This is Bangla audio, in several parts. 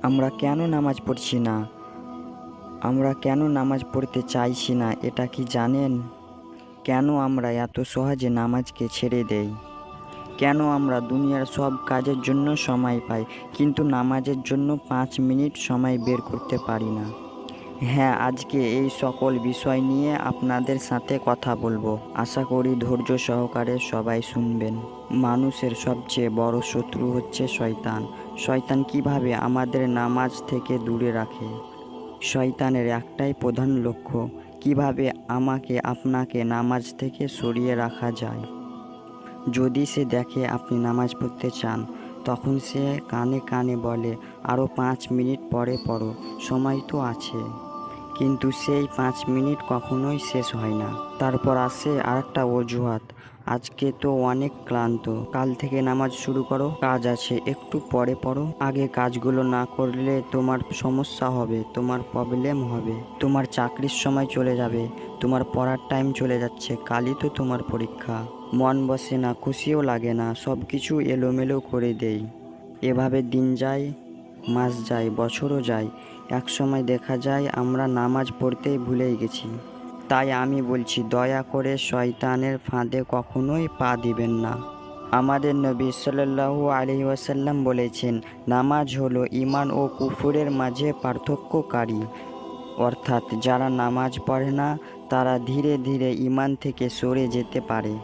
আমরা কেন নামাজ পড়ছি না? আমরা কেন নামাজ পড়তে চাইছি না এটা কি জানেন? কেন আমরা এত সহজে নামাজকে ছেড়ে দেই? কেন আমরা দুনিয়ার সব কাজের জন্য সময় পাই কিন্তু নামাজের জন্য 5 মিনিট সময় বের করতে পারি না? হ্যাঁ, আজকে এই সকল বিষয় নিয়ে আপনাদের সাথে কথা বলবো। আশা করি ধৈর্য সহকারে সবাই শুনবেন। মানুষের সবচেয়ে বড় শত্রু হচ্ছে শয়তান। শয়তান কিভাবে আমাদের নামাজ থেকে দূরে রাখে? শয়তানের একটাই প্রধান লক্ষ্য, কিভাবে আমাকে আপনাকে নামাজ থেকে সরিয়ে রাখা যায়। যদি সে দেখে আপনি নামাজ পড়তে চান, তখন সে কানে কানে বলে, আরও 5 মিনিট পরে পড়ো, সময় তো আছে। কিন্তু সেই 5 মিনিট কখনোই শেষ হয় না। তারপর আসে আরেকটা অজুহাত, আজকে তো অনেক ক্লান্ত, কাল থেকে নামাজ শুরু করো, কাজ আছে একটু পরে পড়ো। আগে কাজগুলো না করলে তোমার সমস্যা হবে, তোমার প্রবলেম হবে, তোমার চাকরির সময় চলে যাবে, তোমার পড়ার টাইম চলে যাচ্ছে, কালই তো তোমার পরীক্ষা। মন বসে না, খুশিও লাগে না, সব কিছু এলোমেলো করে দেই। এভাবে দিন যায়, মাস যায়, বছরও যায়, এক সময় দেখা যায় আমরা নামাজ পড়তেই ভুলেই গেছি। তাই আমি বলছি, দয়া করে শয়তানের ফাঁদে কখনোই পা দিবেন না। আমাদের নবী সাল্লাল্লাহু আলাইহি ওয়াসাল্লাম বলেছেন, নামাজ হলো ঈমান ও কুফরের মাঝে পার্থক্যকারী। অর্থাৎ যারা নামাজ পড়ে না তারা ধীরে ধীরে ঈমান থেকে সরে যেতে পারে।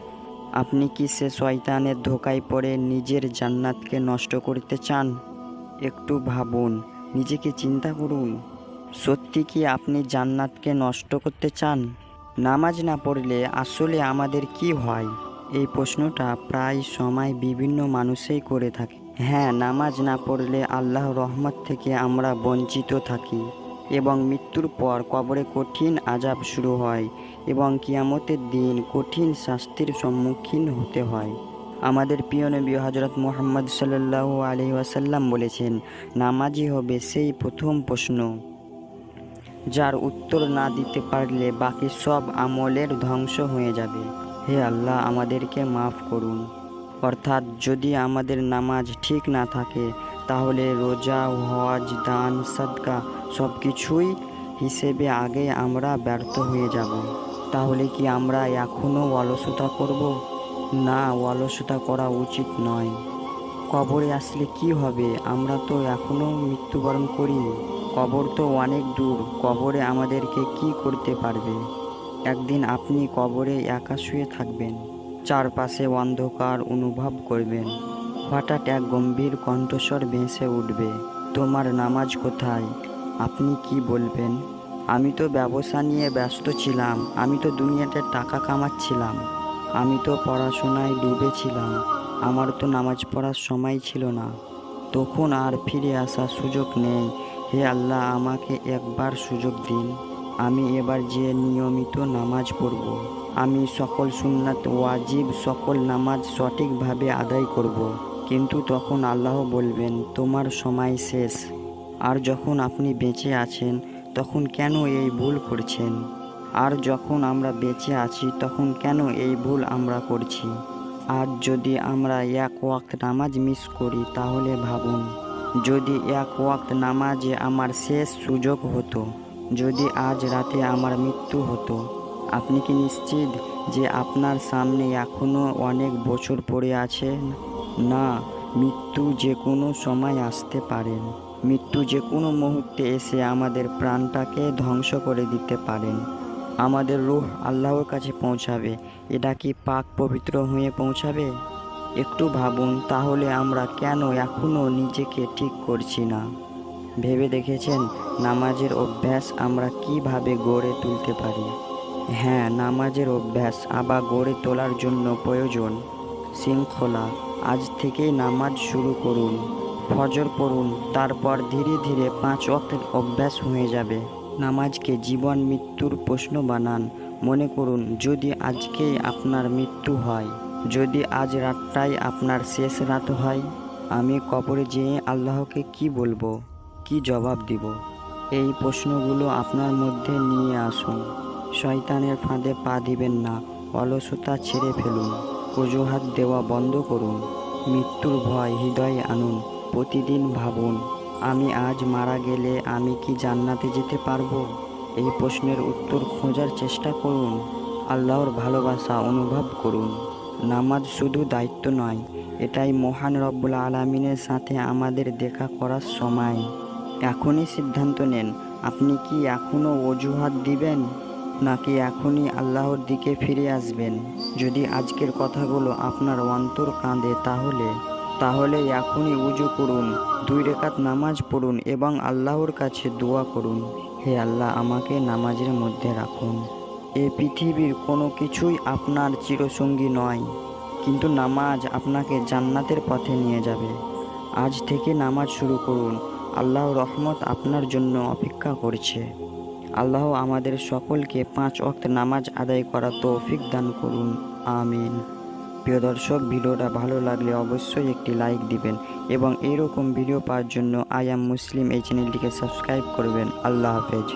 আপনি কি সে শয়তানের ধোঁকায় পড়ে নিজের জান্নাতকে নষ্ট করতে চান? একটু ভাবুন, নিজেকে চিন্তা করুন। সত্যি কি আপনি জান্নাতকে নষ্ট করতে চান? নামাজ না পড়লে আসলে আমাদের কি হয়? এই প্রশ্নটা প্রায় সময় বিভিন্ন মানুষই করে থাকে। হ্যাঁ, নামাজ না পড়লে আল্লাহর রহমত থেকে আমরা বঞ্চিত থাকি এবং মৃত্যুর পর কবরে কঠিন আযাব শুরু হয় এবং কিয়ামতের দিন কঠিন শাস্তির সম্মুখীন হতে হয়। আমাদের প্রিয় নবী হযরত মুহাম্মদ সাল্লাল্লাহু আলাইহি ওয়াসাল্লাম বলেছেন, নামাজই হবে সেই প্রথম প্রশ্ন, যার উত্তর না দিতে পারলে বাকি সব আমলের ধ্বংস হয়ে যাবে। হে আল্লাহ, আমাদেরকে মাফ করুন। অর্থাৎ যদি আমাদের নামাজ ঠিক না থাকে তাহলে রোজা, হজ, দান, সাদকা সব কিছুই হিসেবে আগে আমরা ব্যর্থ হয়ে যাব। তাহলে কি আমরা এখনও অলসতা করব? না, অলসতা করা উচিত নয়। কবরে আসলে কি হবে? আমরা তো এখনও মৃত্যুবরণ করিনি। কবর তো অনেক দূর, কবরে আমাদেরকে কি করতে পারবে? একদিন আপনি কবরে একা শুয়ে থাকবেন, চারপাশে অন্ধকার অনুভব করবেন। হঠাৎ এক গম্ভীর কণ্ঠস্বর ভেসে উঠবে, তোমার নামাজ কোথায়? আপনি কি বলবেন? আমি তো ব্যবসা নিয়ে ব্যস্ত ছিলাম, আমি তো দুনিয়াতে টাকা কামাচ্ছিলাম, আমি তো পড়াশোনায় ডুবেছিলাম, আমার তো নামাজ পড়ার সময় ছিল না। তখন আর ফিরে আসার সুযোগ নেই। হে আল্লাহ, আমাকে একবার সুযোগ দিন, আমি এবার যে নিয়মিত নামাজ পড়ব। আমি সকল সুন্নাত ওয়াজিব সকল নামাজ সঠিকভাবে আদায় করব। কিন্তু তখন আল্লাহ বলবেন, তোমার সময় শেষ। আর যখন আপনি বেঁচে আছেন তখন কেন এই ভুল করছেন? আর যখন আমরা বেঁচে আছি তখন কেন এই ভুল আমরা করছি? আর যদি আমরা এক ওয়াক্ত নামাজ মিস করি তাহলে ভাবুন, যদি এক ওয়াক্ত নামাজে আমার শেষ সুযোগ হতো, যদি আজ রাতে আমার মৃত্যু হতো, আপনি কি নিশ্চিত যে আপনার সামনে এখনও অনেক বছর পড়ে আছে? না, মৃত্যু যে কোনো সময় আসতে পারেন। মৃত্যু যে কোনো মুহূর্তে এসে আমাদের প্রাণটাকে ধ্বংস করে দিতে পারেন। আমাদের রূহ আল্লাহর কাছে পৌঁছাবে, এটা কি পাক পবিত্র হয়ে পৌঁছাবে? একটু ভাবুন, তাহলে আমরা কেন এখনও নিজেকে ঠিক করছি না? ভেবে দেখেছেন নামাজের অভ্যাস আমরা কিভাবে গড়ে তুলতে পারি? হ্যাঁ, নামাজের অভ্যাস আবার গড়ে তোলার জন্য প্রয়োজন শৃঙ্খলা। আজ থেকেই নামাজ শুরু করুন, ফজর পড়ুন, তারপর ধীরে ধীরে 5 ওয়াক্তের অভ্যাস হয়ে যাবে। নামাজকে জীবন মৃত্যুর প্রশ্ন বানান। মনে করুন, যদি আজকেই আপনার মৃত্যু হয়, যদি আজ রাতটাই আপনার শেষ রাত হয়, আমি কবরে যেয়ে আল্লাহকে কি বলবো, কি জবাব দিব? এই প্রশ্নগুলো আপনার মধ্যে নিয়ে আসুন। শয়তানের ফাঁদে পা দিবেন না, অলসতা ছেড়ে ফেলুন, অজুহাত দেওয়া বন্ধ করুন, মৃত্যুর ভয় হৃদয়ে আনুন, প্রতিদিন ভাবুন, আমি আজ মারা গেলে আমি কি জান্নাতে যেতে পারবো? এই প্রশ্নের উত্তর খোঁজার চেষ্টা করুন। আল্লাহর ভালোবাসা অনুভব করুন। নামাজ শুধু দায়িত্ব নয়, এটাই মহান রব্বুল আলামিনের সাথে আমাদের দেখা করার সময়। এখনই সিদ্ধান্ত নেন, আপনি কি এখনও অজুহাত দিবেন, নাকি এখনই আল্লাহর দিকে ফিরে আসবেন? যদি আজকের কথাগুলো আপনার অন্তর কাঁদে তাহলে এখনই উজু করুন, 2 রাকাত নামাজ পড়ুন এবং আল্লাহর কাছে দোয়া করুন, হে আল্লাহ, আমাকে নামাজের মধ্যে রাখুন। এই পৃথিবীর কোনো কিছুই আপনার চিরসঙ্গী নয়, কিন্তু নামাজ আপনাকে জান্নাতের পথে নিয়ে যাবে। আজ থেকে নামাজ শুরু করুন, আল্লাহর রহমত আপনার জন্য অপেক্ষা করছে। আল্লাহ আমাদের সকলকে 5 ওয়াক্ত নামাজ আদায় করার তৌফিক দান করুন, আমিন। প্রিয় দর্শক, ভিডিওটা ভালো লাগলে অবশ্যই একটি লাইক দিবেন এবং এইরকম ভিডিও পাওয়ার জন্য আই অ্যাম মুসলিম এই চ্যানেলটিকে সাবস্ক্রাইব করবেন। আল্লাহ হাফেজ।